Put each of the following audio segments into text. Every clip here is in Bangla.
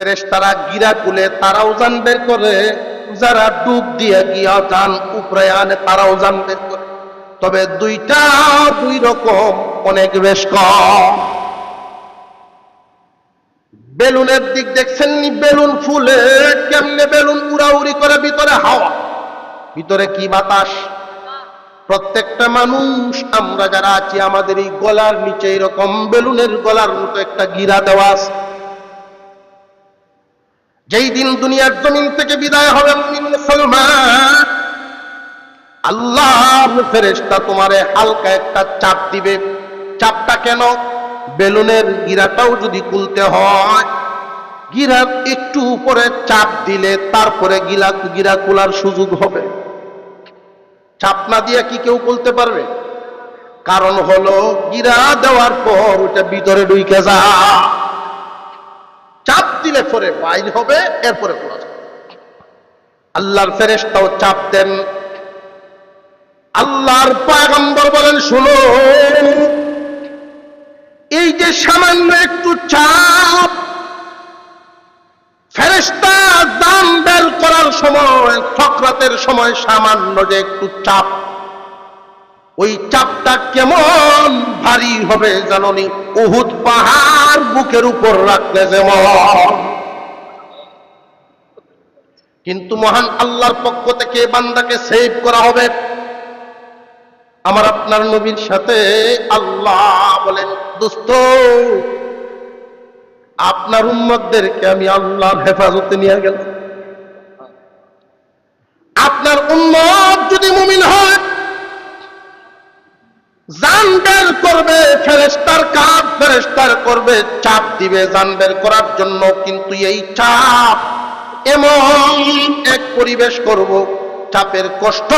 ফেরেশতারা গিরা কুলে তারাও জান বের করে, যারা ডুব দিয়ে গিয়া যান উপরে আনে তারাও জান বের করে। তবে দুইটা দুই রকম, অনেক বেশ কম। বেলুনের দিক দেখছেন নি? বেলুন ফুলে কেমনে বেলুন উড়াউড়ি করে, ভিতরে হাওয়া, ভিতরে কি বাতাস। প্রত্যেকটা মানুষ আমরা যারা আছি আমাদের এই গলার নিচে এরকম বেলুনের গলার মতো একটা গিরা দেওয়া আছে। যেই দিন দুনিয়ার জমিন থেকে বিদায় হবে মুমিন মুসলমান, আল্লাহর ফেরেশতা তোমারে হালকা একটা চাপ দিবে। চাপটা কেন? বেলুনের গিরাটাও যদি খুলতে হয়, গিরার একটু উপরে চাপ দিলে তারপরে গিরা খোলার সুযোগ হবে। চাপ না দিয়ে কি কেউ খুলতে পারবে? কারণ হলো গিরা দেওয়ার পর ওটা ভিতরে ঢুকে যায়, চাপ দিলে পরে বাইর হবে, এরপরে খোলা যাবে। আল্লাহর ফেরেশতাও চাপ দেন। আল্লাহর পয়গম্বর বলেন, শুনো, এই যে সামান্য একটু চাপ, ফেরেশতা দাম বের করার সময়, সকরাতের সময় সামান্য যে একটু চাপ, ওই চাপটা কেমন ভারী হবে জানোনি? উহুদ পাহাড় বুকের উপর রাখলে যেমন। কিন্তু মহান আল্লাহর পক্ষ থেকে বান্দাকে সেভ করা হবে। আমার আপনার নবীর সাথে আল্লাহ বলেন, দোস্ত, আপনার উম্মতদেরকে আমি আল্লাহর হেফাজতে নিয়ে গেলাম। আপনার উম্মত যদি মুমিন হয়, জান বের করবে, ফেরেশতার কাজ ফেরেশতার করবে, চাপ দিবে জান বের করার জন্য। কিন্তু এই চাপ এমন এক পরিবেশ করব, চাপের কষ্ট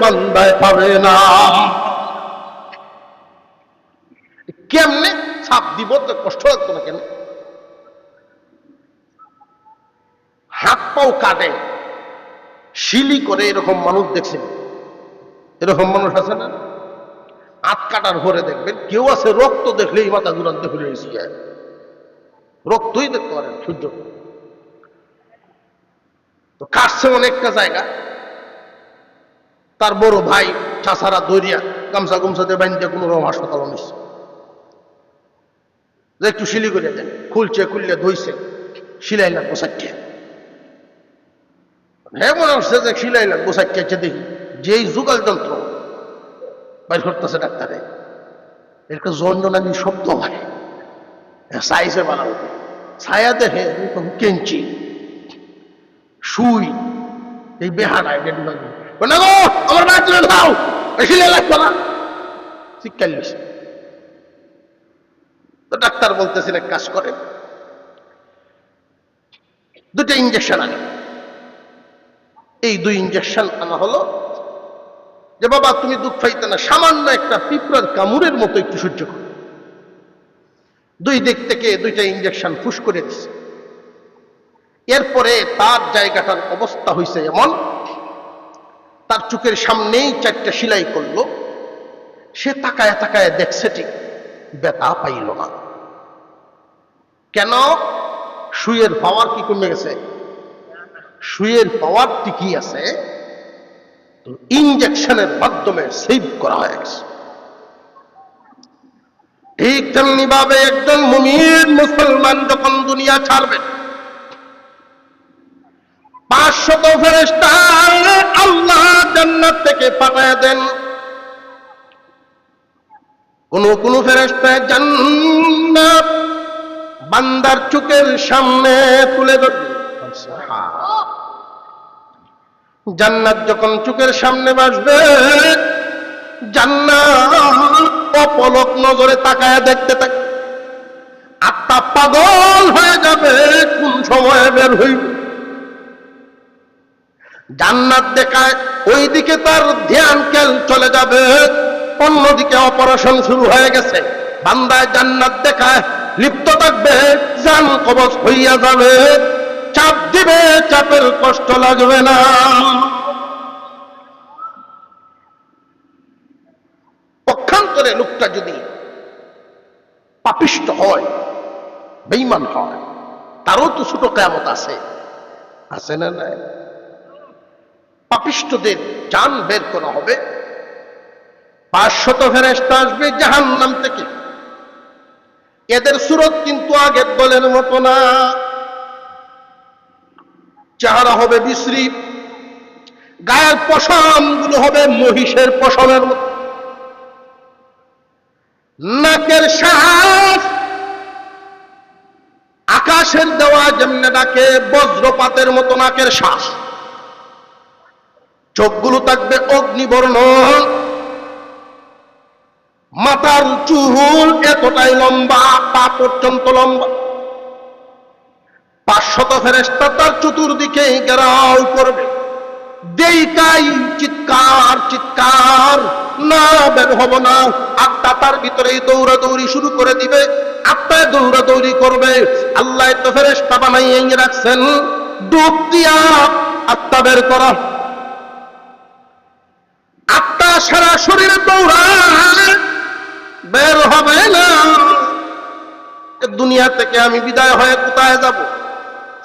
বান্দায় পাবে না। কেমনে চাপ দিব? তো কষ্ট লাগতো না কেন? হাত পাও কাটে, শিলি করে, এরকম মানুষ দেখছেন? এরকম মানুষ আছে না? হাত কাটার পরে দেখবেন কেউ আছে রক্ত দেখলেই মাথা ঘুরান্তে ফিরে এসে যায়, রক্তই দেখতে পারেন সূর্য। তো কাটছে অনেকটা জায়গা, তার বড় ভাই চাষারা দরিয়া গামছা গুমছাতে বানিয়ে কোনো রকম হাসপাতাল নিচ্ছে, যে একটু শিলি করে দেন। খুলছে, খুললে ধুইছে, সিলাই লাগবো 4টে। হ্যাঁ, মনে হচ্ছে যে সিলাই লাগবো 4টে। দেখি যেই যুগাল যন্ত্র বাইর করতেছে ডাক্তারে, একটা যন্ত্রণানি শব্দ হয়, সাইজে বানাবো, ছায়া দেখে কেঞ্চি সুই, এই বেহানায় আমার বাড়ি তুলে দাও, সিলাই লাগবে না, শিক্ষাল্লিশ। তো ডাক্তার বলতেছেন এক কাজ করে, 2টা ইঞ্জেকশন আনে। এই 2 ইঞ্জেকশন আনা হলো যে, বাবা তুমি দুঃখ পাইতে না, সামান্য একটা পিঁপড়ার কামড়ের মতো একটু সহ্য করো। 2 দিক থেকে 2টা ইঞ্জেকশন ফুস করে দিচ্ছে। এরপরে তার জায়গাটার অবস্থা হয়েছে এমন, তার চোখের সামনেই 4টে সেলাই করলো। সে তাকায় তাকায় দেখছে, ঠিক ব্যথা পাইল না। কেন? সুইয়ের পাওয়ার কি কমে গেছে? সুইয়ের পাওয়ার ঠিকই আছে, ইঞ্জেকশনের মাধ্যমে সেভ করা হয়ে গেছে। ঠিক তেমনি ভাবে একজন মুমিন মুসলমান যখন দুনিয়া ছাড়বেন, 500 ফেরেশতা আল্লাহ জান্নাত থেকে পাঠায় দেন। কোন ফেরেশতা জান্নাত বান্দার চোখের সামনে তুলে ধরবে। জান্নাত যখন চোখের সামনে ভাসবে, জান্নাত অপলক নজরে তাকায় দেখতে থাকে, আত্মা পাগল হয়ে যাবে কোন সময়ে বের হইবে। জান্নাত দেখায়, ওইদিকে তার ধ্যান খেল চলে যাবে, অন্যদিকে অপারেশন শুরু হয়ে গেছে। বান্দায় জান্নাত দেখায় লিপ্ত থাকবে, জান কবজ হইয়া যাবে, চাপ দিবে, চাপের কষ্ট লাগবে না। পক্ষান্তরে লোকটা যদি পাপিষ্ট হয়, বেঈমান হয়, তারও তো ছোট কিয়ামত আছে, আছে না নাই? পাপিষ্ঠদের জান বের করা হবে, 500 ফেরেশতা আসবে জাহান্নাম থেকে। এদের সুরত কিন্তু আগের দলের মতো না, চেহারা হবে বিশ্রী, গায়ের পশম গুলো হবে মহিষের পশমের মতো, নাকের শ্বাস আকাশের দেওয়া যেমনে ডাকে বজ্রপাতের মতো নাকের শ্বাস, চোখগুলো থাকবে অগ্নিবর্ণ, মাথার চুল এতটাই লম্বা, পা পর্যন্ত লম্বা। 500 ফেরেশতা তার চতুর্দিকে ঘেরাও করবে, দেইকাই চিৎকার চিৎকার, না বের হব না। আত্মা তার ভিতরেই দৌড়াদৌড়ি শুরু করে দিবে, আত্মায় দৌড়াদৌড়ি করবে। আল্লাহ তো ফেরেশতা বানাইয়ে রাখছেন ডুব দিয়া আত্মা বের করা। আত্মা সারা শরীরে দৌড়ায়, বের হবে না। দুনিয়া থেকে আমি বিদায় হয়ে কোথায় যাব?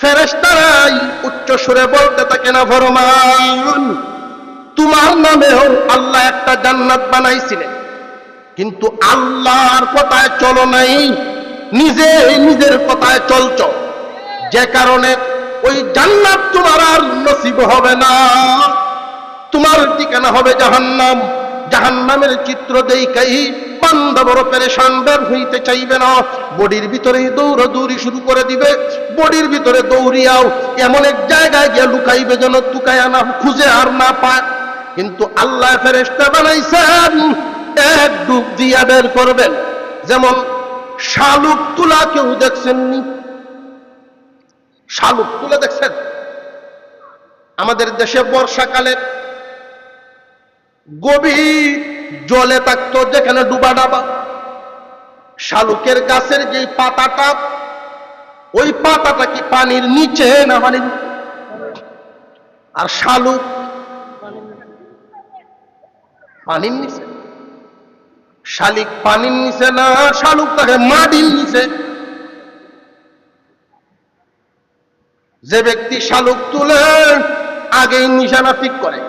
ফেরেশতারাই উচ্চ সুরে বলতে থাকে, না ফরমান, তোমার নামেও আল্লাহ একটা জান্নাত বানাইছিলেন, কিন্তু আল্লাহর কথায় চলো নাই, নিজে নিজের কথায় চলছ, যে কারণে ওই জান্নাত তোমার আর নসিব হবে না, তোমার ঠিকানা হবে জাহান্নাম। জাহান্নামের চিত্র দেখাই বান্দা বড় পেরেশান, বের হইতে চাইবে না, বডির ভিতরেই দৌড়াদৌড়ি শুরু করে দিবে। বডির ভিতরে দৌড়িয়াও এমন এক জায়গায় গিয়ে লুকাইবে যেন তুকায়া না খুঁজে আর না পায়। কিন্তু আল্লাহ ফেরেশতা বানাইছেন এক ডুব দিয়া বের করবেন। যেমন শালুক তুলা, কেউ দেখছেননি? শালুক তুলা দেখছেন? আমাদের দেশে বর্ষাকালে গভীর জলে থাকতো, যেখানে ডুবা ডাবা, শালুকের গাছের যে পাতাটা, ওই পাতাটা কি পানির নিচে না পানির? আর শালুক পানির নিচে। শালিক পানির নিচে না, শালুক থাকে মাটির নিচে। যে ব্যক্তি শালুক তুলে আগেই নিশানা ঠিক করে,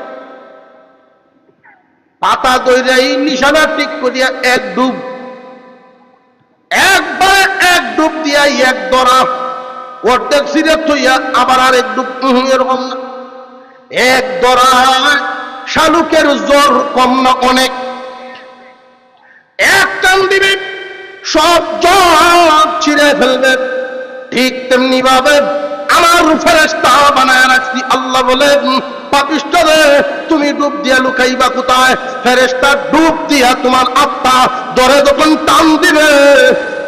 পাতা দইরাই নিশানা ঠিক করিয়া এক ডুব, একবার এক ডুব দিয়া এক দরা অর্ধেক সিরে থইয়া আবার আর এক ডুব, এরকম না, এক দরা। শালুকের জ্বর কম না অনেক, এক টান দিবে সব জ্বর ছিঁড়ে ফেলবে। ঠিক তেমনি ভাবে আমার ফেরেশতা বানায় রাখছি। আল্লাহ বলেন, পাপিষ্ঠ রে, তুমি ডুব দিয়া লুকাইবা কোথায়? ফেরেশতা ডুব দিয়া তোমার আত্মা ধরে যখন টান দিবে,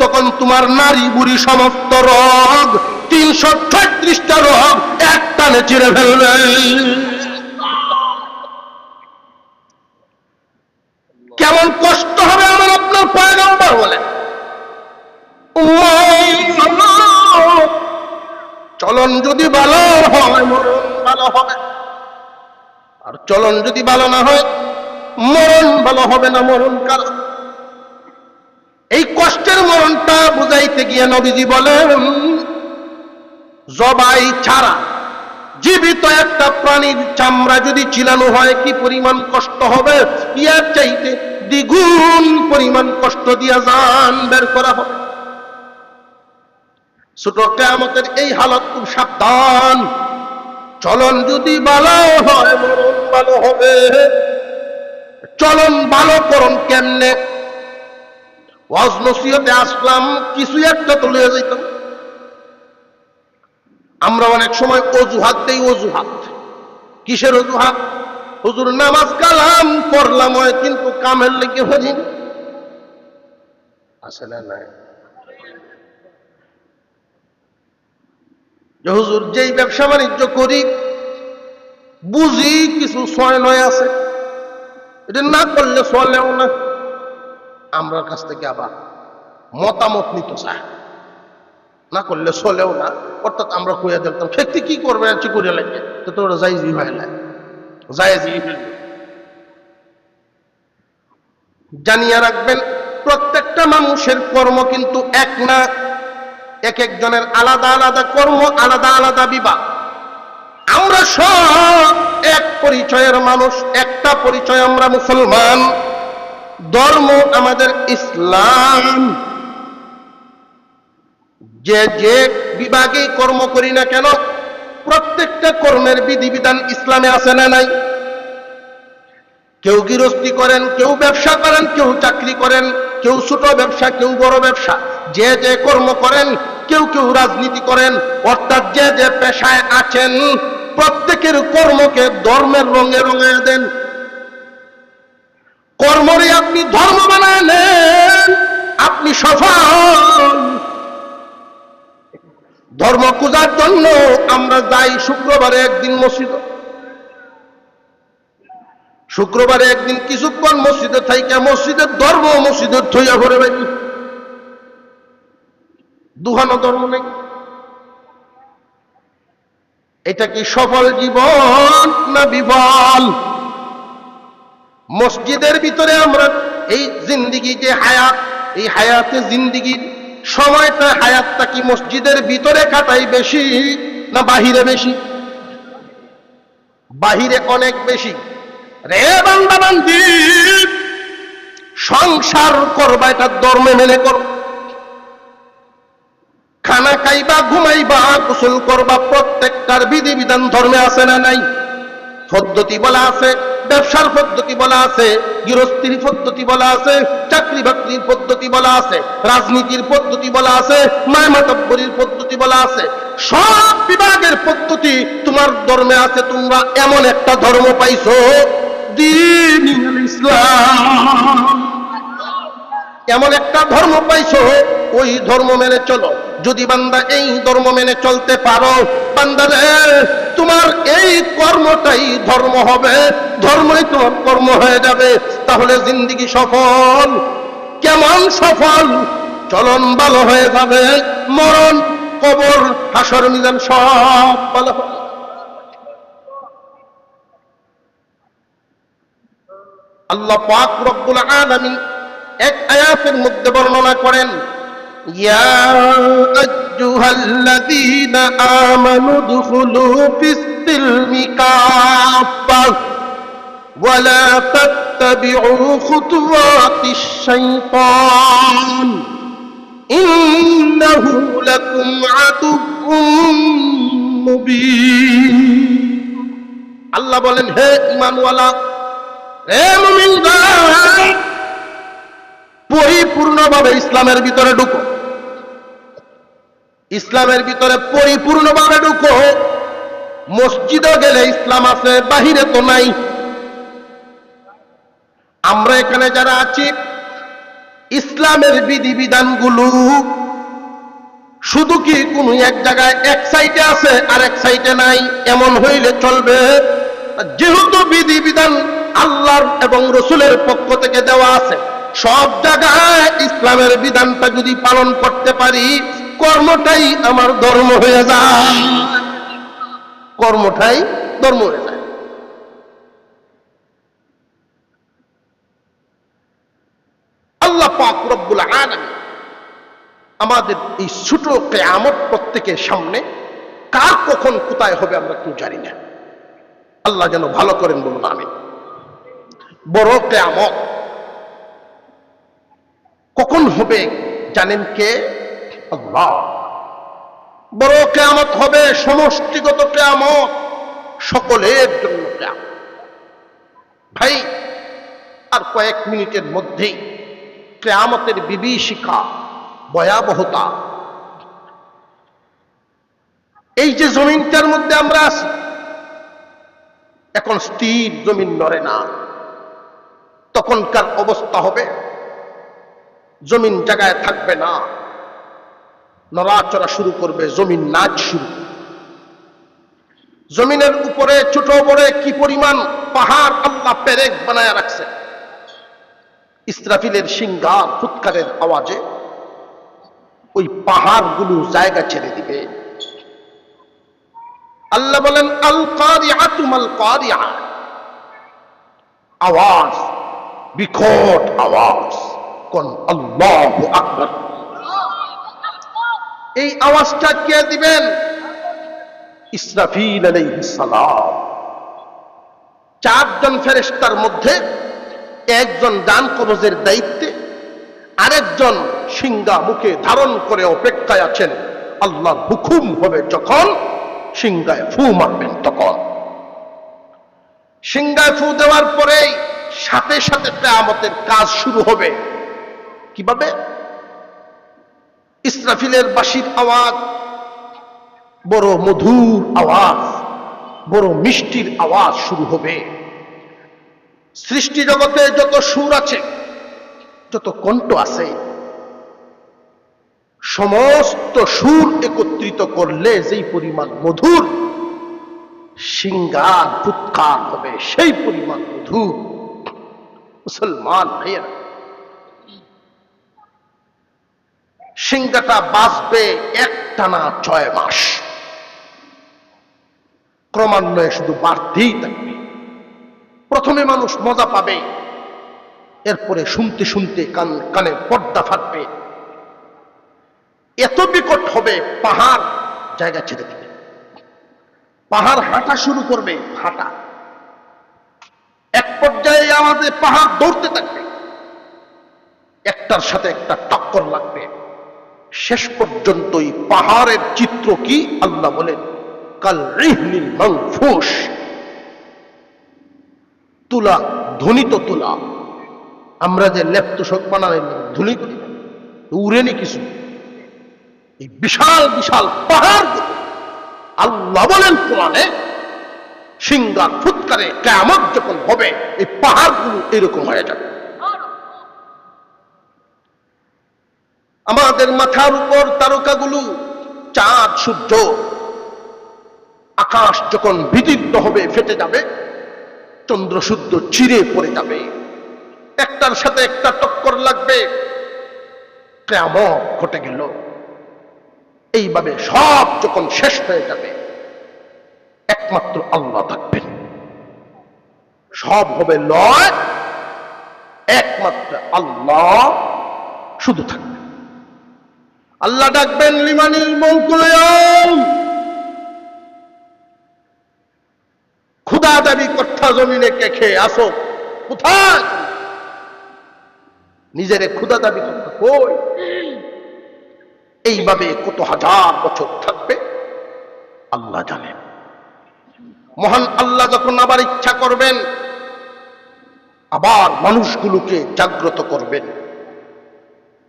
তখন তোমার নারী বুড়ি সমস্ত রোগ, 336টা রোগ এক টানে চিরে ফেলবে। কেমন কষ্ট হবে আমার আপনার পয়গম্বর বলে। চলন যদি ভালো হয় মরণ ভালো হবে, আর চলন যদি ভালো না হয় মরণ ভালো হবে না। মরণ কারণ এই কষ্টের মরণটা বুঝাইতে গিয়ে নবীজি বলেন, জবাই ছাড়া জীবিত একটা প্রাণীর চামড়া যদি চিলানো হয় কি পরিমাণ কষ্ট হবে, ইয়ার চাইতে দ্বিগুণ পরিমাণ কষ্ট দিয়া জান বের করা হবে। ছোট কিয়ামতের এই হালত, খুব সাবধান। চলন যদি ভালো হয় মরণ ভালো হবে। চলন ভালো করুন কেমনে? ওয়াজ নসিহতে আসলাম, কিছু একটা তো লইয়া যাইতাম। আমরা অনেক সময় অজুহাত দেই। অজুহাত কিসের অজুহাত? হুজুর নামাজ কালাম পড়লাম হয়, কিন্তু কামের লেগে হরিনি। আছে না নাই? যে হুজুর যেই ব্যবসা বাণিজ্য করি বুঝি কিছু ছয় নয় আছে, এটা না করলে চলেও না। আমরা কাছ থেকে আবার মতামত নিত চায়, না করলে চলেও না। অর্থাৎ আমরা কইয়া দিতাম, খেতে কি করবে আছে করে লাগে, তো তোরা যাইজি ভাই লাগে যাইজি। জানিয়া রাখবেন, প্রত্যেকটা মানুষের কর্ম কিন্তু এক না। এক একজনের আলাদা আলাদা কর্ম, আলাদা আলাদা বিভাগ। আমরা সব এক পরিচয়ের মানুষ, একটা পরিচয়, আমরা মুসলমান, ধর্ম আমাদের ইসলাম। যে যে বিভাগে কর্ম করি না কেন, প্রত্যেকটা কর্মের বিধিবিধান ইসলামে আছে না নাই? কেউ গৃহস্থী করেন, কেউ ব্যবসা করেন, কেউ চাকরি করেন, কেউ ছোট ব্যবসা, কেউ বড় ব্যবসা, যে যে কর্ম করেন, কেউ কেউ রাজনীতি করেন, অর্থাৎ যে যে পেশায় আছেন, প্রত্যেকের কর্মকে ধর্মের রঙে রঙে দেন। কর্মরে আপনি ধর্ম বানায় নেন, আপনি সফল। ধর্ম খোঁজার জন্য আমরা যাই শুক্রবারে একদিন মসজিদে, শুক্রবারে একদিন কিছুক্ষণ মসজিদে থাইকা মসজিদের ধর্ম মসজিদের থইয়া ঘরে বাইনি, দুহানো ধর্ম নেই। এটা কি সফল জীবন না বিফল? মসজিদের ভিতরে আমরা এই জিন্দিগি যে হায়াত, এই হায়াতে জিন্দিগির সময়টা, হায়াতটা কি মসজিদের ভিতরে কাটাই বেশি না বাহিরে বেশি? বাহিরে অনেক বেশি। রে বান্দা বান্দি, সংসার করবা এটা ধর্মে মেনে কর। খানা খাইবা, ঘুমাইবা, গোসল করবা, প্রত্যেকটার বিধিবিধান ধর্মে আছে না নাই? পদ্ধতি বলা আছে, ব্যবসার পদ্ধতি বলা আছে, গৃহস্থীর পদ্ধতি বলা আছে, চাকরি বাকরির পদ্ধতি বলা আছে, রাজনীতির পদ্ধতি বলা আছে, মায়ামাতব্বরির পদ্ধতি বলা আছে। সব বিভাগের পদ্ধতি তোমার ধর্মে আছে। তোমরা এমন একটা ধর্ম পাইছো, দ্বীন ইসলাম, এমন একটা ধর্ম পাইছো, ওই ধর্ম মেনে চলো। যদি বান্দা এই ধর্ম মেনে চলতে পারো, বান্দা রে, তোমার এই কর্মটাই ধর্ম হবে, ধর্মই তোমার কর্ম হয়ে যাবে। তাহলে জিন্দেগি সফল। কেমন সফল? চলন ভালো হয়ে যাবে, মরণ, কবর, হাসর, মিজান সব ভালো হবে। আল্লাহ পাক রব্বুল আলামিন এক আয়াতের মধ্যে বর্ণনা করেন, ইয়া আইয়ুহাল্লাযীনা আমানু দুখুলু ফিস-সিলমি কাফা ওয়া লা তাত্তাবিউ খুতুওয়াতিশ শাইতান ইন্নাহু লাকুম আদুউম মুবিন। আল্লাহ বলেন, হে ঈমানওয়ালা, হে মুমিনরা, পরিপূর্ণভাবে ইসলামের ভিতরে ঢুকো। ইসলামের ভিতরে পরিপূর্ণভাবে ঢুকো। মসজিদে গেলে ইসলাম আছে, বাহিরে তো নাই। আমরা এখানে যারা আছি, ইসলামের বিধিবিধানগুলো শুধু কি কোন এক জায়গায় এক সাইডে আছে আর এক সাইডে নাই, এমন হইলে চলবে? যেহেতু বিধিবিধান আল্লাহর এবং রসুলের পক্ষ থেকে দেওয়া আছে, সব জায়গায় ইসলামের বিধানটা যদি পালন করতে পারি, কর্মটাই আমার ধর্ম হয়ে যায়, কর্মটাই ধর্ম হয়ে যায়। আল্লাহ পাক রব্বুল আলামিন আমাদের এই ছোট কিয়ামত প্রত্যেকের সামনে, কার কখন কোথায় হবে আমরা কেউ জানি না। আল্লাহ যেন ভালো করেন, বলুন আমিন। বড় কিয়ামত কখন হবে জানেন কে? আল্লাহ। বড় কিয়ামত হবে সমষ্টিগত কিয়ামত, সকলের জন্য কিয়ামত। ভাই, আর কয়েক মিনিটের মধ্যেই কিয়ামতের বিভীষিকা, ভয়াবহতা, এই যে জমিনটার মধ্যে আমরা আছি, এখন স্থির জমিন নড়ে না। তখনকার অবস্থা হবে, জমিন জায়গায় থাকবে না, নড়াচড়া শুরু করবে, জমিন নাচ শুরু। জমিনের উপরে ছোট বড় কি পরিমাণ পাহাড় আল্লাহ পেরেক বানায় রাখছে। ইসরাফিলের সিংহার ফুৎকারের আওয়াজে ওই পাহাড়গুলো জায়গা ছেড়ে দিবে। আল্লাহ বলেন, আল কারিআতু মাল কারিআ, আওয়াজ, বিকট আওয়াজ। কোন আল্লাহু আকবার। এই আওয়াজটা কে দিবেন? ইসরাফিল আলাইহিস সালাম। চারজন ফেরেশতার মধ্যে একজন ডান কবজের দায়িত্বে, আরেকজন সিংহা মুখে ধারণ করে অপেক্ষায় আছেন। আল্লাহর হুকুম হবে যখন সিংহায় ফু মারবেন, তখন সিংহায় ফু দেওয়ার পরেই সাথে সাথে কিয়ামতের কাজ শুরু হবে। কিভাবে? ইসরাফিলের বাঁশির আওয়াজ বড় মধুর আওয়াজ, বড় মিষ্টির আওয়াজ শুরু হবে। সৃষ্টি জগতে যত সুর আছে, যত কণ্ঠ আছে, সমস্ত সুর একত্রিত করলে যেই পরিমাণ মধুর সিংহার ফুৎকার হবে, সেই পরিমাণ মধুর। মুসলমান ভাইয়েরা, সিংহাটা বাজবে একটানা 6 মাস, ক্রমান্বয়ে শুধু বাড়তেই থাকবে। প্রথমে মানুষ মজা পাবে, এরপরে শুনতে শুনতে কানের পর্দা ফাটবে, এত বিকট হবে পাহাড় জায়গা ছেড়ে দিবে, পাহাড় হাঁটা শুরু করবে, হাঁটা। এক পর্যায়ে আমাদের পাহাড় দৌড়তে থাকবে, একটার সাথে একটা টক্কর লাগবে। শেষ পর্যন্ত এই পাহাড়ের চিত্র কি আল্লাহ বলেন, কাল রিহলিল মানফুস, তুলা, ধ্বনিত তুলা। আমরা যে লেপ তোষক বানাই ধুলি করি, উড়েনি কিছু। এই বিশাল বিশাল পাহাড় আল্লাহ বলেন কোরআনে, সিংহার ফুৎকারে কিয়ামত যখন হবে এই পাহাড়গুলো এরকম হয়ে যাবে। আমাদের মাথার উপর তারকাগুলো, চাঁদ সূর্য, আকাশ যখন বিদীর্ণ হবে, ফেটে যাবে, চন্দ্র সূর্য চিরে পড়ে যাবে, একটার সাথে একটা টক্কর লাগবে, কিয়ামত ঘটে গেল। এইভাবে সব যখন শেষ হয়ে যাবে, একমাত্র আল্লাহ থাকবেন, সব হবে লয়, একমাত্র আল্লাহ শুধু থাকবে। আল্লাহ ডাকবেন, লিমানিল মুলকুল ইয়াউম, খুদা দাবি কথা জমিনে কে খেয়ে আসো, কোথায়? নিজেরে খুদা দাবি করতে কই? এইভাবে কত হাজার বছর থাকবে আল্লাহ জানেন। মহান আল্লাহ যখন আবার ইচ্ছা করবেন, আবার মানুষগুলোকে জাগ্রত করবেন।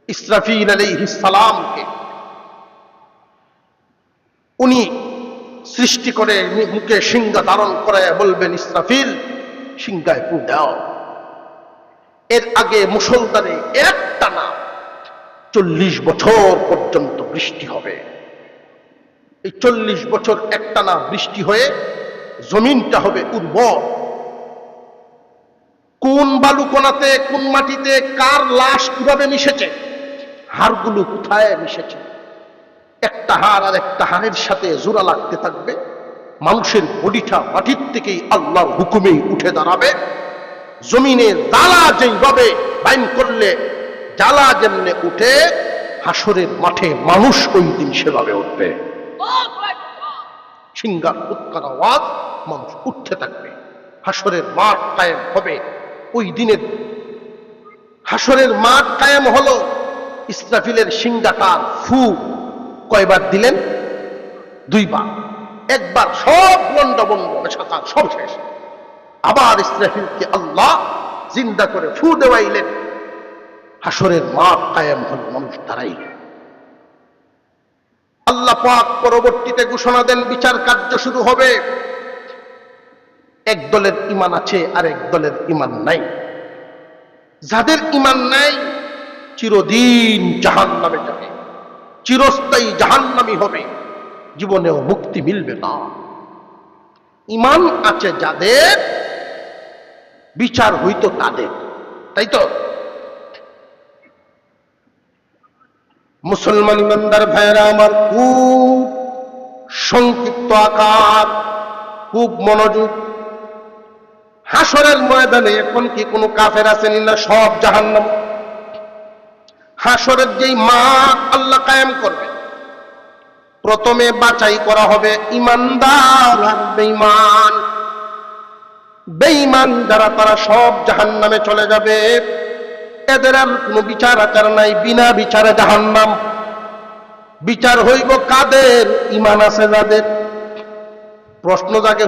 ইসরাফিল আলাইহিস সালামকে উনি সৃষ্টি করে মুখে সিংহা ধারণ করে বলবেন, ইসরাফিল সিংহায় ফু দাও। এর আগে মুষলধারে একটানা 40 বছর পর্যন্ত বৃষ্টি হবে। এই 40 বছর একটানা বৃষ্টি হয়ে জমিনটা হবে উর্বর। কোন বালুকণাতে, কোন মাটিতে কার লাশ কিভাবে মিশেছে, হাড়গুলো কোথায় মিশেছে, একটা হাড় আর একটা হাড়ের সাথে জোড়া লাগতে থাকবে। মানুষের বডিটা মাটির থেকেই আল্লাহর হুকুমেই উঠে দাঁড়াবে। জমিনের জ্বালা যেইভাবে বাইন করলে জ্বালা যেমনে উঠে, হাসরের মাঠে মানুষ ওই দিন সেভাবে উঠবে। সিংহার ফুৎকার আওয়াজ, মানুষ উঠতে থাকবে, হাসরের মাঠ কায়েম হবে। ওই দিনের হাসরের মাঠ কায়েম হলো। ইসরাফিলের সিংহাটার ফু কয়বার দিলেন? 2 বার। একবার সব লন্ডভন্ড সাঁতার সব শেষ, আবার ইসরাফিলকে আল্লাহ জিন্দা করে ফু দেওয়াইলেন। হাসরের মাঠ কায়েম হল, মানুষ দাঁড়াইল। আল্লাহ পাক পরবর্তীতে ঘোষণা দেন, বিচার কার্য শুরু হবে। এক দলের ঈমান আছে আর এক দলের ঈমান নাই। যাদের ঈমান নাই চিরদিন জাহান্নামে যাবে, চিরস্থায়ী জাহান্নামী হবে, জীবনেও মুক্তি মিলবে না। ঈমান আছে যাদের, বিচার হইতো তাদের, তাই তো? মুসলমান ইমানদার ভাইয়েরা আমার, খুব সংক্ষিপ্ত আকার, খুব মনোযোগ। হাসরের ময়দানে এখন কি কোনো কাফের আছেন? না, সব জাহান্নাম। হাসরের যেই মাঠ আল্লাহ কায়েম করবেন, প্রথমে বাছাই করা হবে ইমানদার আর বেঈমান। বেঈমান যারা তারা সব জাহান্নামে চলে যাবে, এদের আর কোনো বিচার আচার নাই, বিনা বিচারে জাহান্নাম। বিচার হইব কাদের? ঈমান আছে যাদের। প্রশ্ন জাগে,